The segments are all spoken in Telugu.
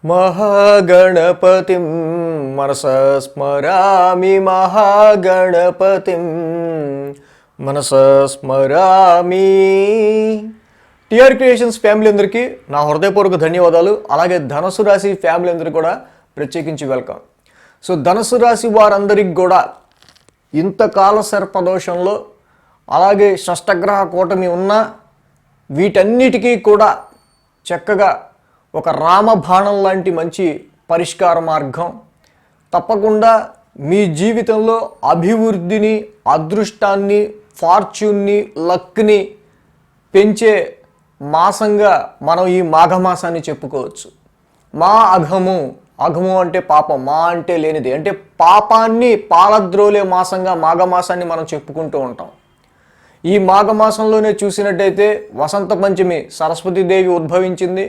महागणपतिं मनसा स्मरामि महागणपतिं మనసా స్మరామి. టిఆర్ క్రియేషన్స్ ఫ్యామిలీ అందరికీ నా హృదయపూర్వక ధన్యవాదాలు. అలాగే ధనుసు రాశి ఫ్యామిలీ అందరికీ కూడా ప్రత్యేకించి వెల్కమ్. సో ధనుసు రాశి వారందరికీ కూడా ఇంతకాల సర్పదోషంలో అలాగే షష్టగ్రహ కూటమి ఉన్న వీటన్నిటికీ కూడా చక్కగా ఒక రామబాణం లాంటి మంచి పరిష్కార మార్గం తప్పకుండా మీ జీవితంలో అభివృద్ధిని, అదృష్టాన్ని, ఫార్చ్యూన్ని, లక్ని పెంచే మాసంగా మనం ఈ మాఘమాసాన్ని చెప్పుకోవచ్చు. మా అఘము అంటే పాపం, మా అంటే లేనిది, అంటే పాపాన్ని పాలద్రోలే మాసంగా మాఘమాసాన్ని మనం చెప్పుకుంటూ ఉంటాం. ఈ మాఘమాసంలోనే చూసినట్టయితే వసంత పంచమి సరస్వతీదేవి ఉద్భవించింది.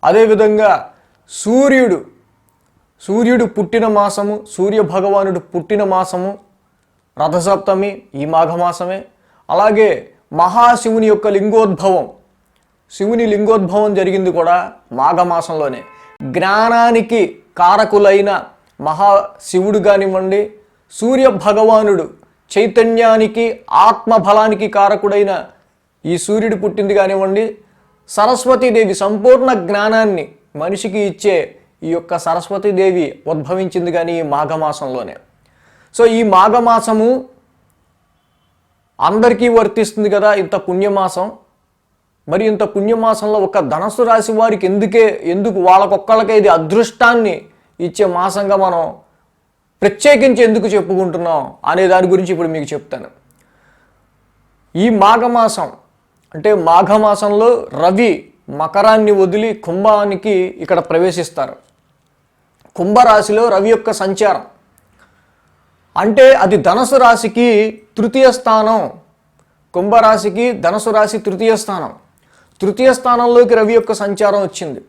అదేవిధంగా సూర్యుడు పుట్టిన మాసము, సూర్య భగవానుడు పుట్టిన మాసము రథసప్తమి ఈ మాఘమాసమే. అలాగే మహాశివుని యొక్క శివుని లింగోద్భవం జరిగింది కూడా మాఘమాసంలోనే. జ్ఞానానికి కారకులైన మహాశివుడు కానివ్వండి, సూర్య భగవానుడు చైతన్యానికి, ఆత్మబలానికి కారకుడైన ఈ సూర్యుడు పుట్టింది కానివ్వండి, సరస్వతీదేవి సంపూర్ణ జ్ఞానాన్ని మనిషికి ఇచ్చే ఈ యొక్క సరస్వతీదేవి ఉద్భవించింది కానీ ఈ మాఘమాసంలోనే. సో ఈ మాఘమాసము అందరికీ వర్తిస్తుంది కదా, ఇంత పుణ్యమాసం. మరి ఇంత పుణ్యమాసంలో ఒక ధనుసు రాశి వారికి ఎందుకు వాళ్ళకొక్కళ్ళకే ఇది అదృష్టాన్ని ఇచ్చే మాసంగా మనం ప్రత్యేకించి ఎందుకు చెప్పుకుంటున్నాం అనే దాని గురించి ఇప్పుడు మీకు చెప్తాను. ఈ మాఘమాసం అంటే మాఘమాసంలో రవి మకరాన్ని వదిలి కుంభానికి ఇక్కడ ప్రవేశిస్తారు. కుంభరాశిలో రవి యొక్క సంచారం అంటే అది ధనుసు రాశికి తృతీయ స్థానం. కుంభరాశికి ధనుసు రాశి తృతీయ స్థానంలోకి రవి యొక్క సంచారం వచ్చింది.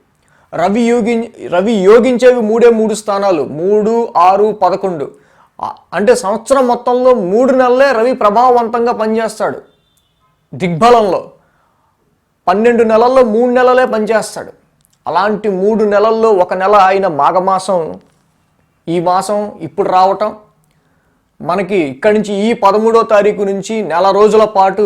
రవి యోగించేవి మూడు స్థానాలు, 3, 6, 11. అంటే సంవత్సరం మొత్తంలో 3 నెలలే రవి ప్రభావవంతంగా పనిచేస్తాడు. దిగ్బలంలో 12 నెలల్లో 3 నెలలే పనిచేస్తాడు. అలాంటి 3 నెలల్లో ఒక నెల అయిన మాఘమాసం ఈ మాసం ఇప్పుడు రావటం మనకి ఇక్కడి నుంచి ఈ 13వ తారీఖు నుంచి నెల రోజుల పాటు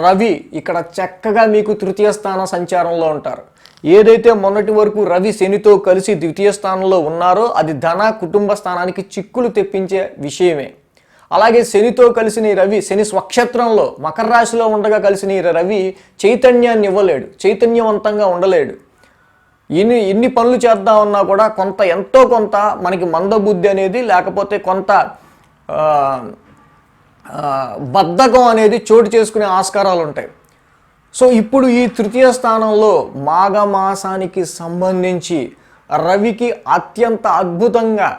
రవి ఇక్కడ చక్కగా మీకు తృతీయ స్థాన సంచారంలో ఉంటారు. ఏదైతే మొన్నటి వరకు రవి శనితో కలిసి ద్వితీయ స్థానంలో ఉన్నారో అది ధన కుటుంబ స్థానానికి చిక్కులు తెప్పించే విషయమే. అలాగే శనితో కలిసిన ఈ రవి శని స్వక్షేత్రంలో మకర రాశిలో ఉండగా కలిసిన ఈ రవి చైతన్యాన్ని ఇవ్వలేడు, చైతన్యవంతంగా ఉండలేడు. ఎన్ని పనులు చేద్దామన్నా కూడా ఎంతో కొంత మనకి మందబుద్ధి అనేది, లేకపోతే కొంత బద్ధకం అనేది చోటు చేసుకునే ఆస్కారాలు ఉంటాయి. సో ఇప్పుడు ఈ తృతీయ స్థానంలో మాఘమాసానికి సంబంధించి రవికి అత్యంత అద్భుతంగా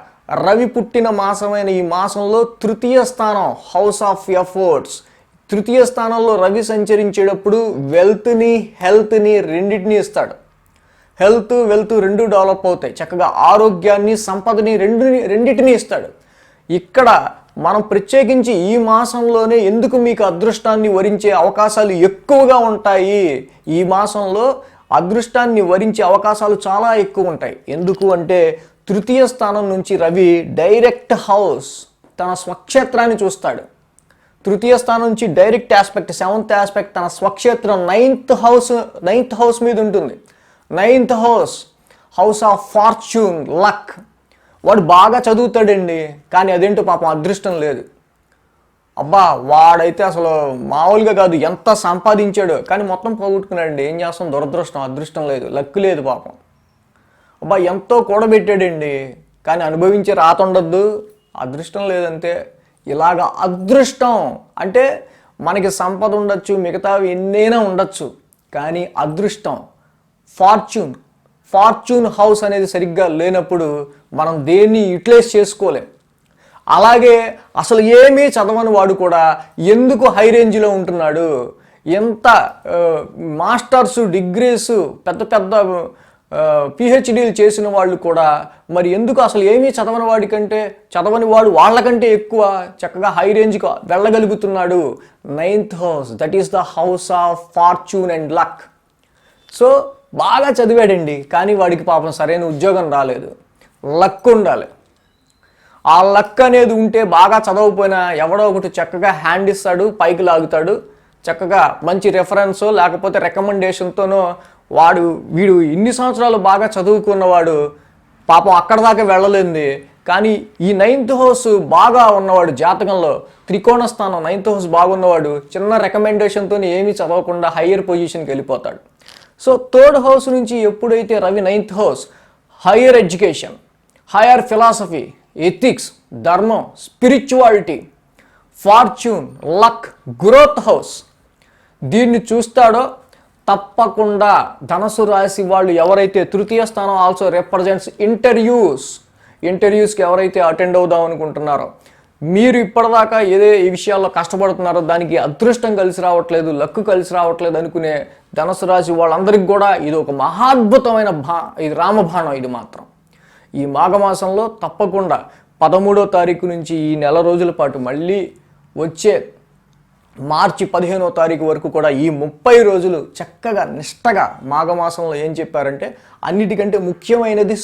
రవి పుట్టిన మాసమైన ఈ మాసంలో తృతీయ స్థానం హౌస్ ఆఫ్ ఎఫర్ట్స్, తృతీయ స్థానంలో రవి సంచరించేటప్పుడు వెల్త్ని, హెల్త్ని రెండింటినీ ఇస్తాడు. హెల్త్, వెల్త్ రెండు డెవలప్ అవుతాయి. చక్కగా ఆరోగ్యాన్ని, సంపదని రెండింటినీ ఇస్తాడు. ఇక్కడ మనం ప్రత్యేకించి ఈ మాసంలోనే ఎందుకు మీకు అదృష్టాన్ని వరించే అవకాశాలు ఎక్కువగా ఉంటాయి, ఈ మాసంలో అదృష్టాన్ని వరించే అవకాశాలు చాలా ఎక్కువ ఉంటాయి. ఎందుకు అంటే తృతీయ స్థానం నుంచి రవి డైరెక్ట్ హౌస్ తన స్వక్షేత్రాన్ని చూస్తాడు. తృతీయ స్థానం నుంచి డైరెక్ట్ ఆస్పెక్ట్, 7th ఆస్పెక్ట్ తన స్వక్షేత్రం 9th హౌస్ మీద ఉంటుంది. 9th house of fortune, luck. వాడు బాగా చదువుతాడండి, కానీ అదేంటో పాపం అదృష్టం లేదు. అబ్బా వాడైతే అసలు మామూలుగా కాదు, ఎంత సంపాదించాడు కానీ మొత్తం పోగొట్టుకున్నాడండి. ఏం చేస్తాం, దురదృష్టం, అదృష్టం లేదు, లక్ లేదు పాపం. అబ్బా ఎంతో కూడబెట్టాడండి కానీ అనుభవించే రాత ఉండద్దు, అదృష్టం లేదంతే. ఇలాగ అదృష్టం అంటే మనకి సంపద ఉండొచ్చు, మిగతావి ఎన్నైనా ఉండొచ్చు, కానీ అదృష్టం ఫార్చ్యూన్ హౌస్ అనేది సరిగ్గా లేనప్పుడు మనం దేన్ని యూటిలైజ్ చేసుకోలేం. అలాగే అసలు ఏమీ చదవని వాడు కూడా ఎందుకు హై రేంజ్లో ఉంటున్నాడు, ఎంత మాస్టర్స్, డిగ్రీస్, పెద్ద పిహెచ్డీలు చేసిన వాళ్ళు కూడా మరి ఎందుకు అసలు ఏమీ చదవని వాడు వాళ్ళకంటే ఎక్కువ చక్కగా హై రేంజ్కి వెళ్ళగలుగుతున్నాడు. 9th house, that is the house of fortune and luck. So బాగా చదివాడండి, కానీ వాడికి పాపం సరైన ఉద్యోగం రాలేదు. లక్ ఉండాలి. ఆ లక్ అనేది ఉంటే బాగా చదవకపోయినా ఎవడో ఒకటి చక్కగా హ్యాండ్ ఇస్తాడు, పైకి లాగుతాడు. చక్కగా మంచి రెఫరెన్సో లేకపోతే రికమెండేషన్తోనో వీడు ఇన్ని సంవత్సరాలు బాగా చదువుకున్నవాడు పాపం అక్కడ దాకా వెళ్ళలేంది. కానీ ఈ 9th హౌస్ బాగా ఉన్నవాడు, జాతకంలో త్రికోణ స్థానం 9th హౌస్ బాగున్నవాడు చిన్న రికమెండేషన్తో ఏమీ చదవకుండా హయ్యర్ పొజిషన్కి వెళ్ళిపోతాడు. సో 3rd హౌస్ నుంచి ఎప్పుడైతే Ravi 9th house higher education, higher philosophy, ethics, ధర్మం, spirituality, fortune, luck, growth house దీన్ని చూస్తాడో తప్పకుండా ధనుసు రాశి వాళ్ళు ఎవరైతే తృతీయ స్థానం ఆల్సో రిప్రజెంట్స్ ఇంటర్వ్యూస్కి ఎవరైతే అటెండ్ అవుదాం అనుకుంటున్నారో, మీరు ఇప్పటిదాకా ఈ విషయాల్లో కష్టపడుతున్నారో దానికి అదృష్టం కలిసి రావట్లేదు, లక్ కలిసి రావట్లేదు అనుకునే ధనుసు రాశి వాళ్ళందరికీ కూడా ఇది ఒక మహాద్భుతమైన ఇది రామబాణం. ఇది మాత్రం ఈ మాఘమాసంలో తప్పకుండా 13వ తారీఖు నుంచి ఈ నెల రోజుల పాటు మళ్ళీ వచ్చే మార్చి 15వ తారీఖు వరకు కూడా ఈ 30 రోజులు చక్కగా నిష్టగా మాఘమాసంలో ఏం చెప్పారంటే అన్నిటికంటే ముఖ్యమైనది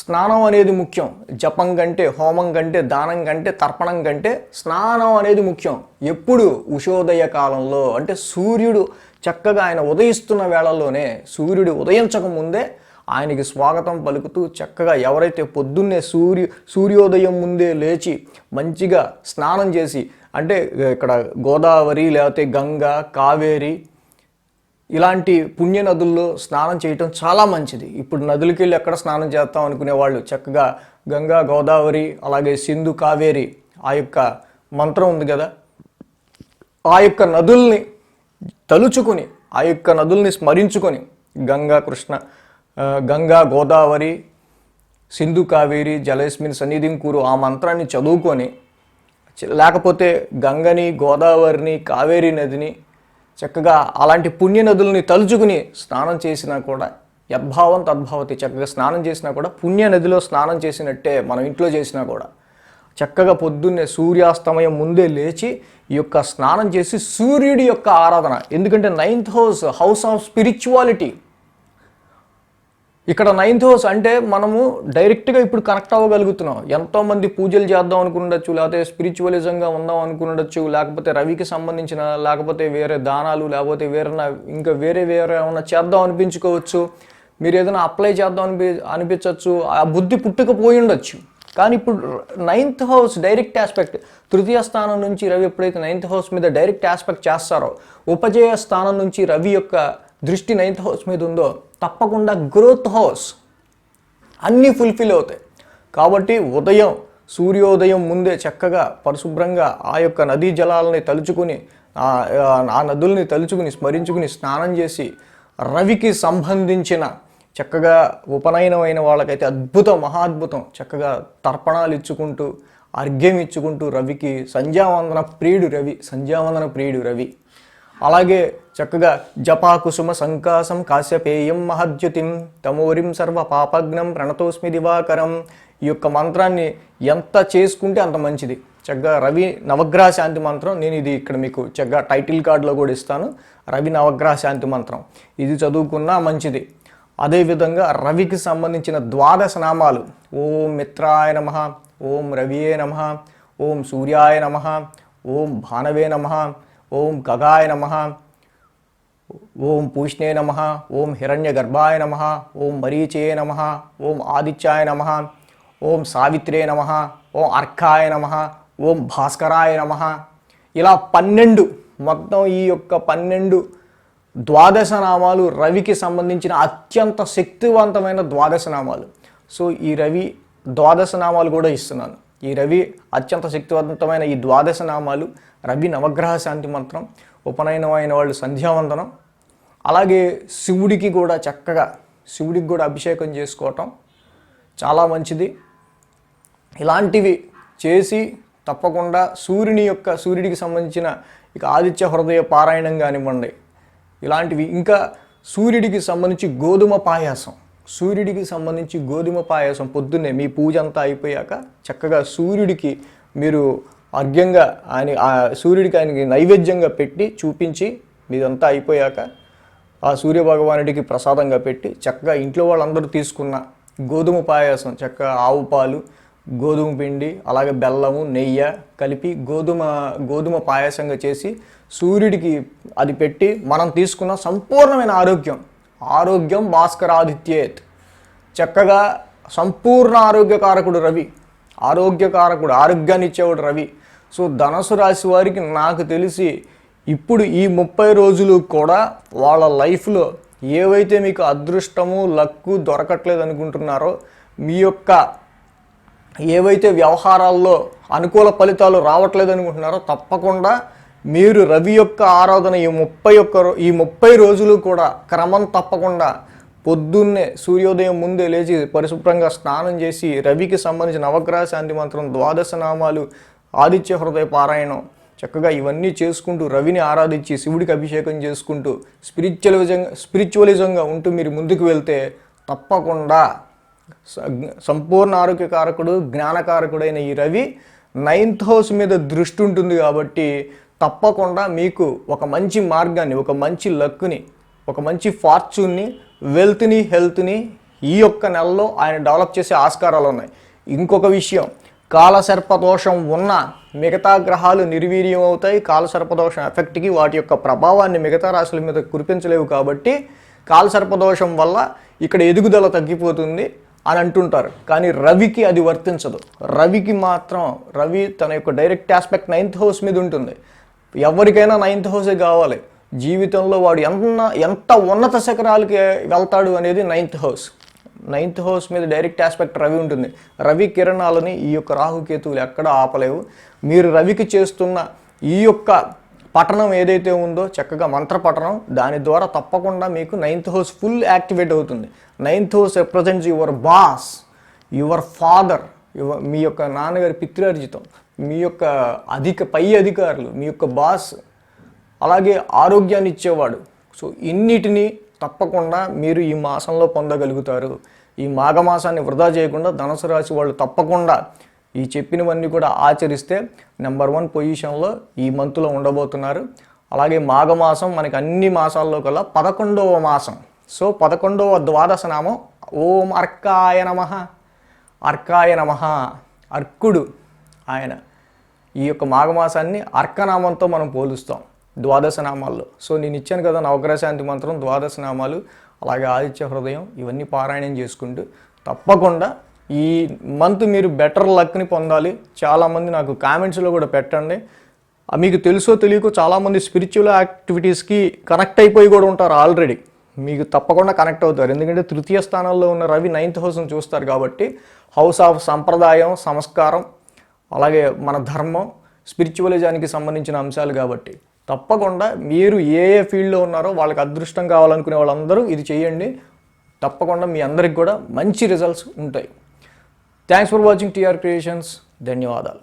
స్నానం అనేది ముఖ్యం. జపం కంటే, హోమం కంటే, దానం కంటే, తర్పణం కంటే స్నానం అనేది ముఖ్యం. ఎప్పుడు? ఉషోదయ కాలంలో, అంటే సూర్యుడు చక్కగా ఆయన ఉదయిస్తున్న వేళల్లోనే, సూర్యుడు ఉదయించక ముందే ఆయనకి స్వాగతం పలుకుతూ చక్కగా ఎవరైతే పొద్దున్నే సూర్యోదయం ముందే లేచి మంచిగా స్నానం చేసి, అంటే ఇక్కడ గోదావరి లేకపోతే గంగా, కావేరి ఇలాంటి పుణ్య నదుల్లో స్నానం చేయటం చాలా మంచిది. ఇప్పుడు నదులకి వెళ్ళి ఎక్కడ స్నానం చేస్తాం అనుకునే వాళ్ళు చక్కగా గంగా, గోదావరి, అలాగే సింధు, కావేరి ఆ యొక్క మంత్రం ఉంది కదా, ఆ యొక్క నదుల్ని తలుచుకొని, ఆ యొక్క నదుల్ని స్మరించుకొని గంగా, గోదావరి, సింధు, కావేరి జలేస్మిన్ సన్నిధిం కూరు ఆ మంత్రాన్ని చదువుకొని, లేకపోతే గంగని, గోదావరిని, కావేరీ నదిని చక్కగా అలాంటి పుణ్య నదులని తలుచుకుని స్నానం చేసినా కూడా యద్భావం తద్భావతి. చక్కగా స్నానం చేసినా కూడా పుణ్య నదిలో స్నానం చేసినట్టే మనం ఇంట్లో చేసినా కూడా చక్కగా పొద్దున్నే సూర్యాస్తమయం ముందే లేచి ఈ యొక్క స్నానం చేసి సూర్యుడి యొక్క ఆరాధన. ఎందుకంటే 9th హౌస్ ఆఫ్ స్పిరిచువాలిటీ. ఇక్కడ 9th హౌస్ అంటే మనము డైరెక్ట్గా ఇప్పుడు కనెక్ట్ అవ్వగలుగుతున్నాం. ఎంతోమంది పూజలు చేద్దాం అనుకుండొచ్చు, లేకపోతే స్పిరిచువలిజంగా ఉందాం అనుకుండొచ్చు, లేకపోతే రవికి సంబంధించిన, లేకపోతే వేరే దానాలు, లేకపోతే ఇంకా వేరే ఏమైనా చేద్దాం అనిపించుకోవచ్చు. మీరు ఏదైనా అప్లై చేద్దాం అనిపించవచ్చు. ఆ బుద్ధి పుట్టుకపోయి ఉండొచ్చు. కానీ ఇప్పుడు 9th హౌస్ డైరెక్ట్ ఆస్పెక్ట్, తృతీయ స్థానం నుంచి రవి ఎప్పుడైతే 9th హౌస్ మీద డైరెక్ట్ ఆస్పెక్ట్ చేస్తారో, ఉపజయ స్థానం నుంచి రవి యొక్క దృష్టి 9th హౌస్ మీద ఉందో తప్పకుండా గ్రోత్ హౌస్ అన్నీ ఫుల్ఫిల్ అవుతాయి. కాబట్టి సూర్యోదయం ముందే చక్కగా పరిశుభ్రంగా ఆ యొక్క నదీ జలాలని తలుచుకుని, ఆ నదుల్ని తలుచుకుని స్మరించుకుని స్నానం చేసి రవికి సంబంధించిన చక్కగా ఉపనయనమైన వాళ్ళకైతే అద్భుతం, మహాద్భుతం. చక్కగా తర్పణాలు ఇచ్చుకుంటూ, అర్ఘ్యం ఇచ్చుకుంటూ రవికి సంధ్యావందన ప్రియుడు రవి. అలాగే చక్కగా జపాకుసుమ సంకాసం కాశ్యపేయం మహద్యుతిం తమోరిం సర్వ పాపగ్నం ప్రణతోస్మి దివాకరం. ఈ యొక్క మంత్రాన్ని ఎంత చేసుకుంటే అంత మంచిది. చక్కగా రవి నవగ్రహ శాంతి మంత్రం, నేను ఇది ఇక్కడ మీకు చక్కగా టైటిల్ కార్డులో కూడా ఇస్తాను. రవి నవగ్రహ శాంతి మంత్రం ఇది చదువుకున్నా మంచిది. అదేవిధంగా రవికి సంబంధించిన 12 నామాలు: ఓం మిత్రాయ నమః, ఓం రవియే నమః, ఓం సూర్యాయ నమః, ఓం భానవే నమః, ఓం ఖగాయ నమః, ఓం పూష్ణే నమః, ఓం హిరణ్యగర్భాయ నమః, ఓం మరీచయే నమః, ఓం ఆదిత్యాయ నమః, ఓం సావిత్రే నమః, ఓం అర్కాయ నమః, ఓం భాస్కరాయ నమః. ఇలా 12 మొత్తం ఈ యొక్క 12 నామాలు రవికి సంబంధించిన అత్యంత శక్తివంతమైన 12 నామాలు. సో ఈ రవి 12 నామాలు కూడా ఇస్తున్నాను. ఈ రవి అత్యంత శక్తివంతమైన ఈ 12 నామాలు, రవి నవగ్రహ శాంతి మంత్రం, ఉపనయనం అయిన వాళ్ళు సంధ్యావందనం, అలాగే శివుడికి కూడా అభిషేకం చేసుకోవటం చాలా మంచిది. ఇలాంటివి చేసి తప్పకుండా సూర్యుడికి సంబంధించిన ఇక ఆదిత్య హృదయ పారాయణం కానివ్వండి, ఇలాంటివి. ఇంకా సూర్యుడికి సంబంధించి గోధుమ పాయాసం పొద్దున్నే మీ పూజ అంతా అయిపోయాక చక్కగా సూర్యుడికి మీరు ఆయనకి నైవేద్యంగా పెట్టి చూపించి మీదంతా అయిపోయాక ఆ సూర్యభగవానుడికి ప్రసాదంగా పెట్టి చక్కగా ఇంట్లో వాళ్ళందరూ తీసుకున్న గోధుమ పాయాసం, చక్కగా ఆవు పాలు, గోధుమ పిండి, అలాగే బెల్లము, నెయ్యి కలిపి గోధుమ పాయాసంగా చేసి సూర్యుడికి అది పెట్టి మనం తీసుకున్న సంపూర్ణమైన ఆరోగ్యం భాస్కరాదిత్యేత్. చక్కగా సంపూర్ణ ఆరోగ్యకారకుడు రవి, ఆరోగ్యాన్ని ఇచ్చేవాడు రవి. సో ధనుసు రాశి వారికి నాకు తెలిసి ఇప్పుడు ఈ 30 రోజులు కూడా వాళ్ళ లైఫ్లో ఏవైతే మీకు అదృష్టము లక్కు దొరకట్లేదు అనుకుంటున్నారో, మీ యొక్క ఏవైతే వ్యవహారాల్లో అనుకూల ఫలితాలు రావట్లేదు అనుకుంటున్నారో, తప్పకుండా మీరు రవి యొక్క ఆరాధన ఈ 30 రోజులు కూడా క్రమం తప్పకుండా పొద్దున్నే సూర్యోదయం ముందే లేచి పరిశుభ్రంగా స్నానం చేసి రవికి సంబంధించిన నవగ్రహ శాంతి మంత్రం, 12 నామాలు, ఆదిత్య హృదయ పారాయణం చక్కగా ఇవన్నీ చేసుకుంటూ రవిని ఆరాధించి శివుడికి అభిషేకం చేసుకుంటూ స్పిరిచువలిజంగా ఉంటూ మీరు ముందుకు వెళ్తే తప్పకుండా సంపూర్ణ ఆరోగ్యకారకుడు, జ్ఞానకారకుడైన ఈ రవి 9th హౌస్ మీద దృష్టి ఉంటుంది కాబట్టి తప్పకుండా మీకు ఒక మంచి మార్గాన్ని, ఒక మంచి లక్కుని, ఒక మంచి ఫార్చ్యూన్ని, వెల్త్ని, హెల్త్ని ఈ యొక్క నెలలో ఆయన డెవలప్ చేసే ఆస్కారాలు ఉన్నాయి. ఇంకొక విషయం, కాలసర్పదోషం ఉన్న మిగతా గ్రహాలు నిర్వీర్యం అవుతాయి. కాలసర్పదోషం ఎఫెక్ట్కి వాటి యొక్క ప్రభావాన్ని మిగతా రాశుల మీద కురిపించలేవు కాబట్టి కాలసర్పదోషం వల్ల ఇక్కడ ఎదుగుదల తగ్గిపోతుంది అని అంటుంటారు. కానీ రవికి అది వర్తించదు. రవికి మాత్రం రవి తన యొక్క డైరెక్ట్ ఆస్పెక్ట్ 9th హౌస్ మీద ఉంటుంది. ఎవరికైనా 9th హౌసే కావాలి. జీవితంలో వాడు ఎంత ఉన్నత శిఖరాలకి వెళ్తాడు అనేది 9th హౌస్ మీద డైరెక్ట్ ఆస్పెక్ట్ రవి ఉంటుంది. రవి కిరణాలని ఈ యొక్క రాహుకేతువులు ఎక్కడ ఆపలేవు. మీరు రవికి చేస్తున్న ఈ యొక్క పఠనం ఏదైతే ఉందో చక్కగా మంత్ర పఠనం, దాని ద్వారా తప్పకుండా మీకు 9th హౌస్ ఫుల్ యాక్టివేట్ అవుతుంది. 9th house represents your boss, your father, మీ యొక్క నాన్నగారి పిత్రార్జితం, మీ యొక్క పై అధికారులు, మీ యొక్క బాస్, అలాగే ఆరోగ్యాన్ని ఇచ్చేవాడు. సో ఇన్నిటినీ తప్పకుండా మీరు ఈ మాసంలో పొందగలుగుతారు. ఈ మాఘమాసాన్ని వృధా చేయకుండా ధనుసు రాశి వాళ్ళు తప్పకుండా ఈ చెప్పినవన్నీ కూడా ఆచరిస్తే నెంబర్ 1 పొజిషన్లో ఈ మంత్లో ఉండబోతున్నారు. అలాగే మాఘమాసం మనకి అన్ని మాసాల్లో కల్లా 11వ మాసం. సో 11వ ద్వాదశ నామం ఓం అర్కాయ నమః. అర్కుడు ఆయన. ఈ యొక్క మాఘమాసాన్ని అర్కనామంతో మనం పోలుస్తాం 12 నామాల్లో. సో నేను ఇచ్చాను కదా నవగ్రహ శాంతి మంత్రం, 12 నామాలు, అలాగే ఆదిత్య హృదయం, ఇవన్నీ పారాయణం చేసుకుంటూ తప్పకుండా ఈ మంత్ మీరు బెటర్ లక్ని పొందాలి. చాలామంది నాకు కామెంట్స్లో కూడా పెట్టండి. మీకు తెలుసో తెలియకో చాలామంది స్పిరిచువల్ యాక్టివిటీస్కి కనెక్ట్ అయిపోయి కూడా ఉంటారు ఆల్రెడీ. మీకు తప్పకుండా కనెక్ట్ అవుతారు. ఎందుకంటే 3వ స్థానంలో ఉన్న రవి 9th హౌస్ని చూస్తారు కాబట్టి హౌస్ ఆఫ్ సంప్రదాయం, సంస్కారం, అలాగే మన ధర్మం, స్పిరిచువలిజానికి సంబంధించిన అంశాలు కాబట్టి తప్పకుండా మీరు ఏ ఫీల్డ్లో ఉన్నారో వాళ్ళకి అదృష్టం కావాలనుకునే వాళ్ళందరూ ఇది చేయండి. తప్పకుండా మీ అందరికి కూడా మంచి రిజల్ట్స్ ఉంటాయి. Thanks for watching TR Creations. ధన్యవాదాలు.